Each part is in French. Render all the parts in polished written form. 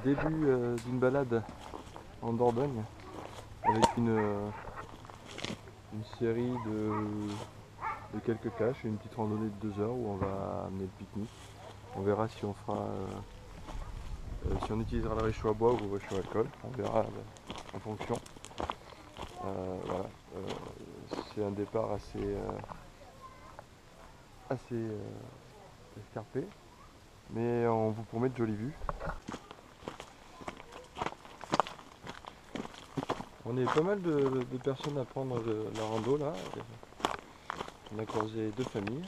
début d'une balade en Dordogne avec une série de quelques caches et une petite randonnée de 2 heures où on va amener le pique-nique. On verra si on fera si on utilisera le réchaud à bois ou le réchaud à alcool, on verra en fonction. Voilà. C'est un départ assez escarpé, mais on vous promet de jolies vues. On est pas mal de personnes à prendre la rando là. On a croisé 2 familles.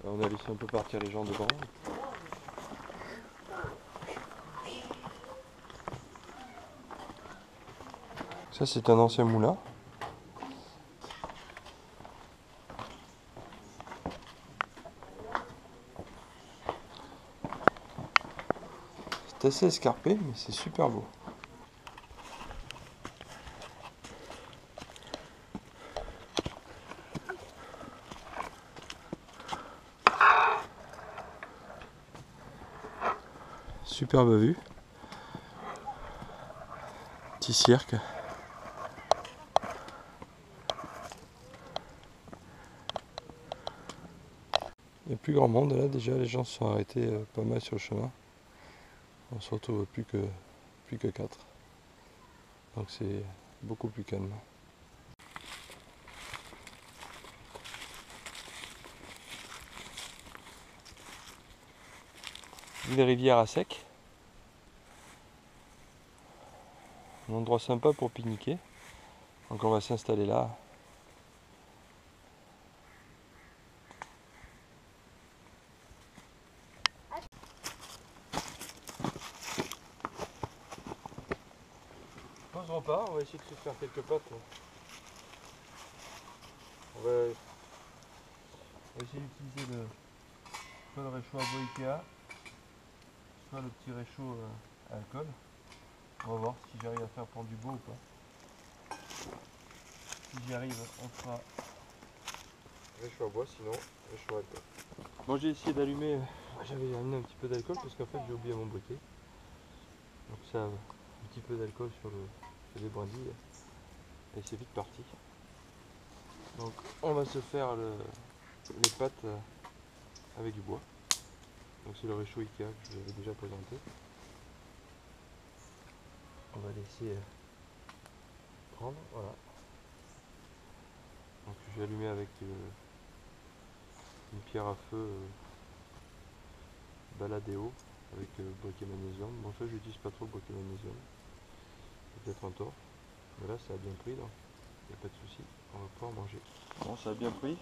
On a laissé un peu partir les gens devant. Ça c'est un ancien moulin. C'est assez escarpé mais c'est super beau. Superbe vue. Petit cirque. Il n'y a plus grand monde là, déjà les gens se sont arrêtés pas mal sur le chemin. On se retrouve plus que 4. Donc c'est beaucoup plus calme. Une rivière à sec. Un endroit sympa pour pique-niquer. Donc on va s'installer là. Pause repas, on va essayer de se faire quelques pâtes. On va essayer d'utiliser soit le réchaud à bois Ikea, soit le petit réchaud à alcool. On va voir si j'arrive à faire prendre du bois ou pas. Si j'y arrive, on fera réchaud à bois, sinon réchaud à alcool. Bon, j'ai essayé d'allumer, j'avais amené un petit peu d'alcool parce qu'en fait j'ai oublié mon briquet. Donc ça, un petit peu d'alcool sur les brindilles et c'est vite parti. Donc on va se faire les pâtes avec du bois. Donc c'est le réchaud Ikea que je vous avais déjà présenté. On va laisser prendre, voilà. Donc j'ai allumé avec une pierre à feu Baladeo avec briquet magnésium. Bon ça j'utilise pas trop le briquet magnésium. C'est peut-être un tort. Mais là ça a bien pris, donc il n'y a pas de souci. On va pouvoir manger. Bon ça a bien pris.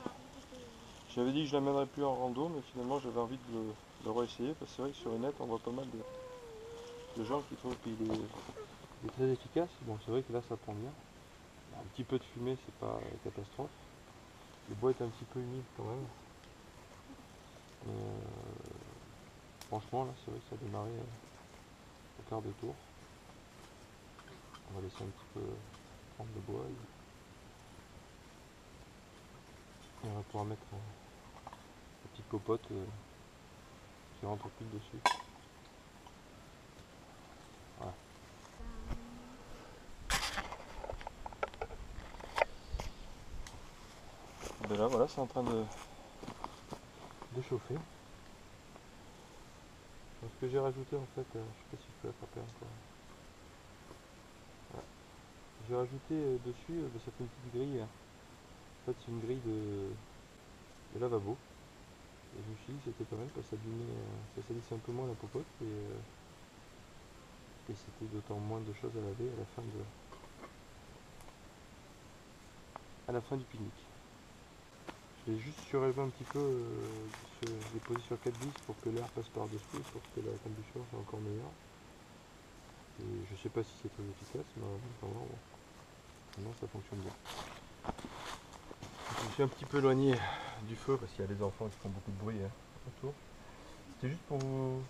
J'avais dit que je ne l'amènerais plus en rando, mais finalement j'avais envie de le réessayer parce que c'est vrai que sur le net on voit pas mal de gens qui trouvent qu'il est très efficace. Bon c'est vrai que là ça prend bien. Un petit peu de fumée, c'est pas catastrophe. Le bois est un petit peu humide quand même. Mais franchement là c'est vrai que ça a démarré au quart de tour. On va laisser un petit peu prendre le bois et on va pouvoir mettre la petite popote qui rentre pile dessus. Voilà. Ben là voilà, c'est en train de chauffer. Donc, ce que j'ai rajouté en fait, je sais pas si je peux l'attraper encore. Voilà. J'ai rajouté dessus, ça fait une petite grille. En fait c'est une grille de lavabo. Et je me suis dit que c'était pas mal parce que ça salissait un peu moins la popote et c'était d'autant moins de choses à laver à la fin du pique-nique. Je l'ai juste surélevé un petit peu, je l'ai posé sur 4 vis pour que l'air passe par-dessus, pour que la combustion soit encore meilleure. Et je sais pas si c'est très efficace, mais vraiment, bon, maintenant ça fonctionne bien. Je me suis un petit peu éloigné du feu parce qu'il y a des enfants qui font beaucoup de bruit autour. C'était juste pour vous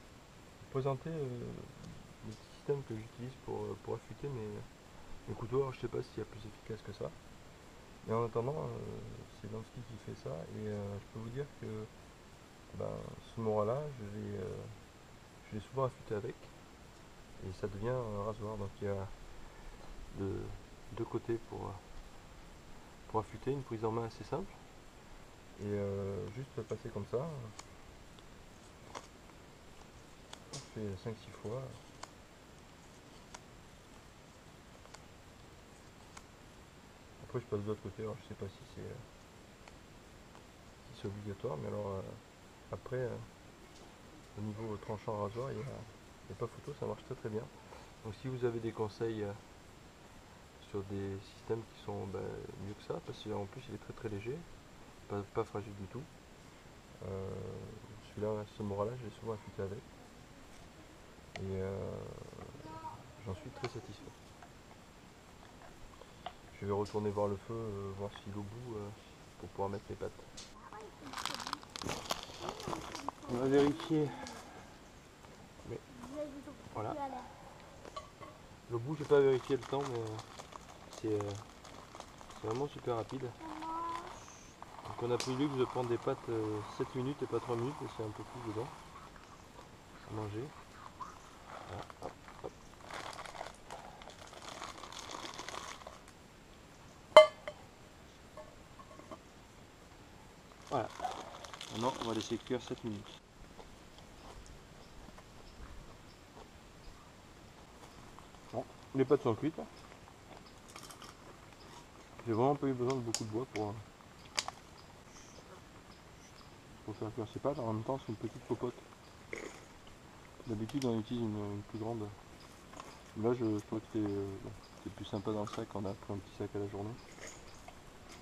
présenter le système que j'utilise pour affûter mes couteaux. Alors, je sais pas s'il y a plus efficace que ça. Mais en attendant, c'est Lansky qui fait ça et je peux vous dire que ce Mora là, je l'ai souvent affûté avec. et ça devient un rasoir. Donc il y a deux côtés pour affûter, une prise en main assez simple et juste passer comme ça. On fait 5-6 fois. Après je passe de l'autre côté, alors je sais pas si c'est obligatoire, mais alors après au niveau tranchant rasoir il n'y a pas photo, ça marche très très bien. Donc si vous avez des conseils sur des systèmes qui sont mieux que ça, parce qu'en plus il est très très léger, pas fragile du tout. Celui-là, ce Mora-là, je l'ai souvent affûté avec et j'en suis très satisfait. Je vais retourner voir le feu, voir s'il est au bout pour pouvoir mettre les pattes. On va vérifier. Mais voilà. Le bout, j'ai pas vérifié le temps, mais c'est vraiment super rapide. Donc on a pris le luxe de prendre des pâtes 7 minutes et pas 3 minutes, et c'est un peu plus dedans à manger. Voilà, hop, hop. Voilà. Maintenant on va laisser cuire 7 minutes. Bon, les pâtes sont cuites. J'ai vraiment pas eu besoin de beaucoup de bois pour faire cuire ces pâtes. En même temps c'est une petite popote. D'habitude on utilise une plus grande. Là je trouvais que c'était plus sympa dans le sac, on a pris un petit sac à la journée.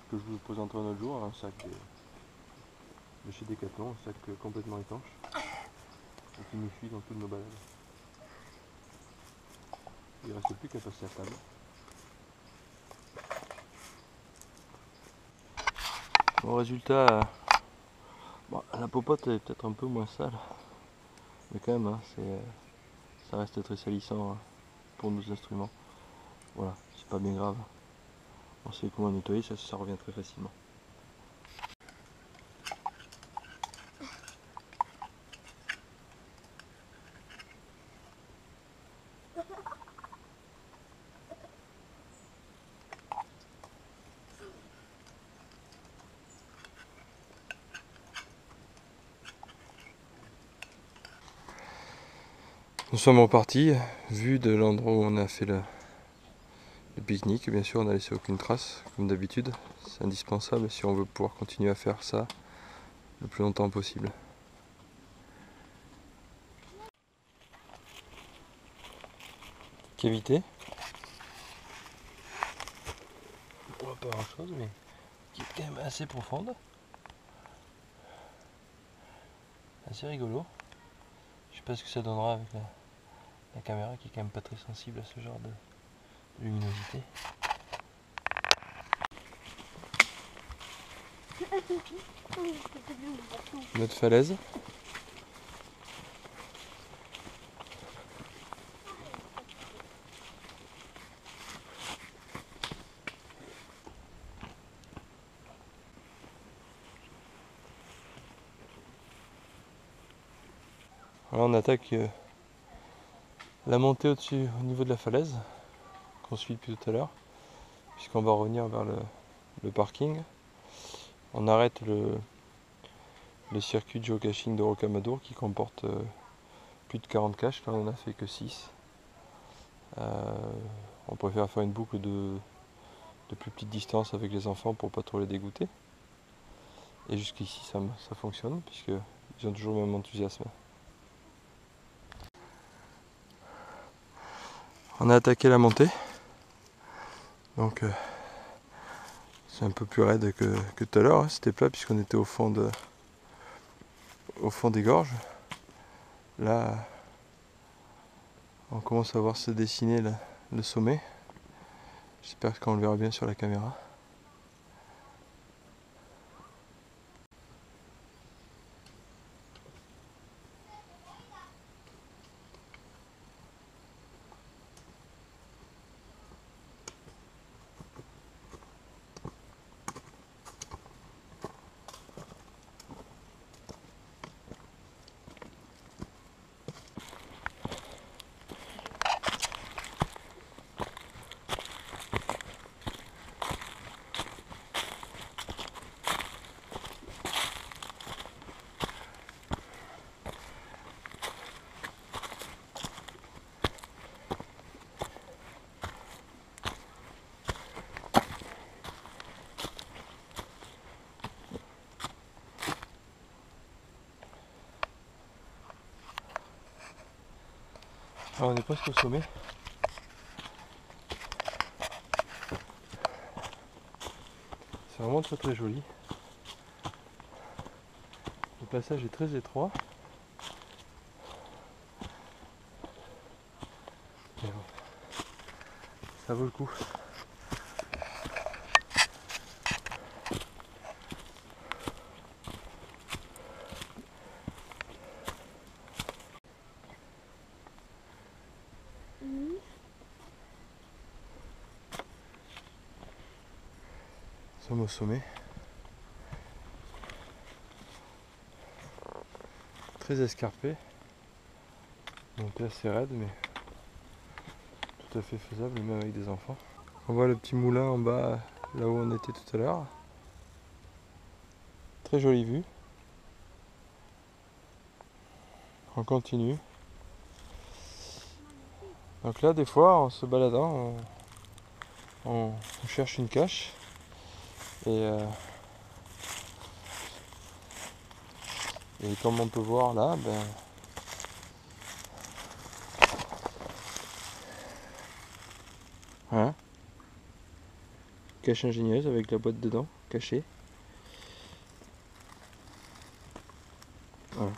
Que je vous présenterai un autre jour, un sac de chez Decathlon, un sac complètement étanche. Et qui nous suit dans toutes nos balades. Il ne reste plus qu'à passer à table. Bon résultat, bon, la popote est peut-être un peu moins sale. Mais quand même, hein, ça reste très salissant pour nos instruments. Voilà, c'est pas bien grave. On sait comment nettoyer, ça revient très facilement. Nous sommes repartis, vu de l'endroit où on a fait le pique-nique. Bien sûr, on n'a laissé aucune trace, comme d'habitude. C'est indispensable si on veut pouvoir continuer à faire ça le plus longtemps possible. Cavité. On voit pas grand chose, mais qui est quand même assez profonde. Assez rigolo. Je sais pas ce que ça donnera avec la caméra qui est quand même pas très sensible à ce genre de luminosité. Notre falaise. Voilà, on attaque la montée au-dessus, au niveau de la falaise, qu'on suit depuis tout à l'heure, puisqu'on va revenir vers le parking. On arrête le circuit de geocaching de Rocamadour qui comporte plus de 40 caches, là on n'en a fait que 6. On préfère faire une boucle de plus petite distance avec les enfants pour pas trop les dégoûter. Et jusqu'ici ça fonctionne, puisqu'ils ont toujours le même enthousiasme. On a attaqué la montée, donc c'est un peu plus raide que tout à l'heure, hein. C'était plat puisqu'on était au fond des gorges. Là, on commence à voir se dessiner le sommet. J'espère qu'on le verra bien sur la caméra. Alors on est presque au sommet. C'est vraiment très très joli. Le passage est très étroit. Mais bon, ça vaut le coup. Nous sommes au sommet. Très escarpé. Monter assez raide mais tout à fait faisable même avec des enfants. On voit le petit moulin en bas là où on était tout à l'heure. Très jolie vue. On continue. Donc là des fois en se baladant on cherche une cache et comme on peut voir là, hein, cache ingénieuse avec la boîte dedans, cachée. Voilà.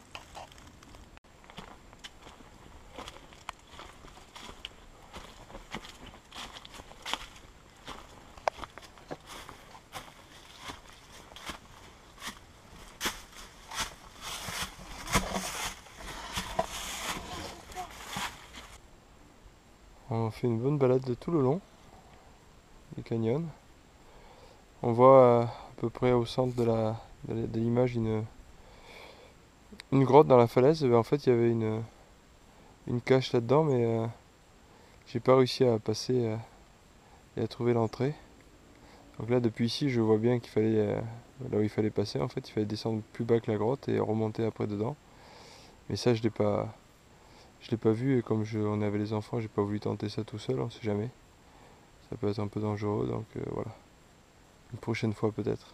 On fait une bonne balade de tout le long du canyon. On voit à peu près au centre de l'image une grotte dans la falaise. En fait il y avait une cache là-dedans mais j'ai pas réussi à passer et à trouver l'entrée. Donc là depuis ici je vois bien qu'il fallait là où il fallait passer en fait, il fallait descendre plus bas que la grotte et remonter après dedans. Mais ça je l'ai pas vu et comme on avait les enfants, j'ai pas voulu tenter ça tout seul, on sait jamais. Ça peut être un peu dangereux donc voilà. Une prochaine fois peut-être.